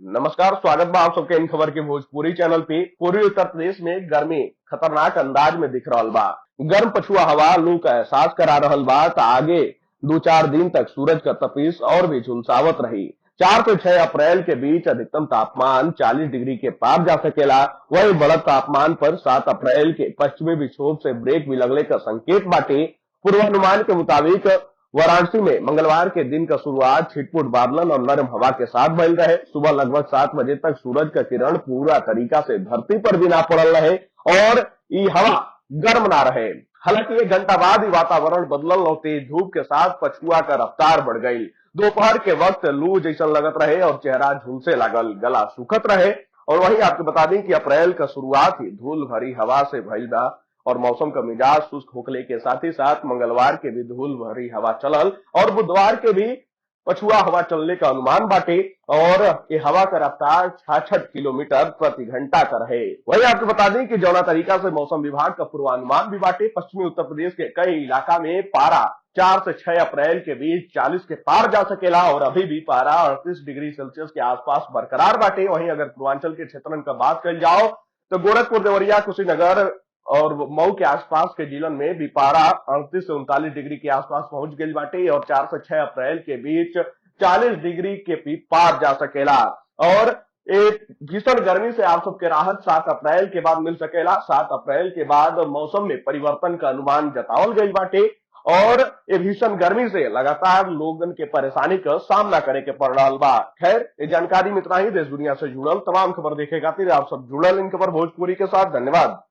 नमस्कार, स्वागत बा आप सबके इन खबर के भोजपुरी चैनल पे। पूर्वी उत्तर प्रदेश में गर्मी खतरनाक अंदाज में दिख रहल बा। गर्म पछुआ हवा लू का एहसास करा रहल बा त आगे 2-4 दिन तक सूरज का तपिश और भी झुलसावत रही। 4 से 6 अप्रैल के बीच अधिकतम तापमान 40 डिग्री के पार जा सकेला। वही बढ़त तापमान पर 7 अप्रैल के पश्चिमी विक्षोभ से ब्रेक भी लगले का संकेत बाटे। पूर्वानुमान के मुताबिक वाराणसी में मंगलवार के दिन का शुरुआत छिटपुट बादलन और नरम हवा के साथ भइल रहे। सुबह लगभग 7 बजे तक सूरज का किरण पूरा तरीका से धरती पर भी ना पड़ल रहे और ये हवा गर्म ना रहे। हालांकि 1 घंटा बाद ही वातावरण बदलल और तेज धूप के साथ पछुआ का रफ्तार बढ़ गई। दोपहर के वक्त लू जैसा लगत रहे और चेहरा झुलसे लागल, गला सूखत रहे। और वहीं आपको बता दें कि अप्रैल का शुरुआत ही धूल भरी हवा से भइल बा और मौसम का मिजाज शुष्क होखले के साथ ही साथ मंगलवार के भी धूल भरी हवा चलल और बुधवार के भी पछुआ हवा चलने का अनुमान बाटे और ये हवा का रफ्तार 66 किलोमीटर प्रति घंटा का रहे। वही आपको बता दें कि जौना तरीका से मौसम विभाग का पूर्वानुमान भी बाटे, पश्चिमी उत्तर प्रदेश के कई इलाका में पारा 4 से 6 अप्रैल के बीच 40 के पार जा सकेला और अभी भी पारा 38 डिग्री सेल्सियस के आसपास बरकरार बाटे। वहीं अगर पूर्वांचल के क्षेत्रन का बात कल जाओ तो गोरखपुर, देवरिया, कुशीनगर और मऊ के आसपास के जिलन में भी पारा 38 से 39 डिग्री के आसपास पहुंच गई बाटे और 4 से 6 अप्रैल के बीच 40 डिग्री के भी पार जा सकेला। और एक भीषण गर्मी से आप सबके राहत 7 अप्रैल के बाद मिल सकेला। 7 अप्रैल के बाद मौसम में परिवर्तन का अनुमान जतावल गई बाटे और ये भीषण गर्मी से लगातार लोगन के परेशानी का सामना करे के पड़ रहा बा। खैर, ये जानकारी में इतना ही। देश दुनिया से जुड़ल तमाम खबर देखे खातिर आप सब जुड़ल इन खबर भोजपुरी के साथ। धन्यवाद।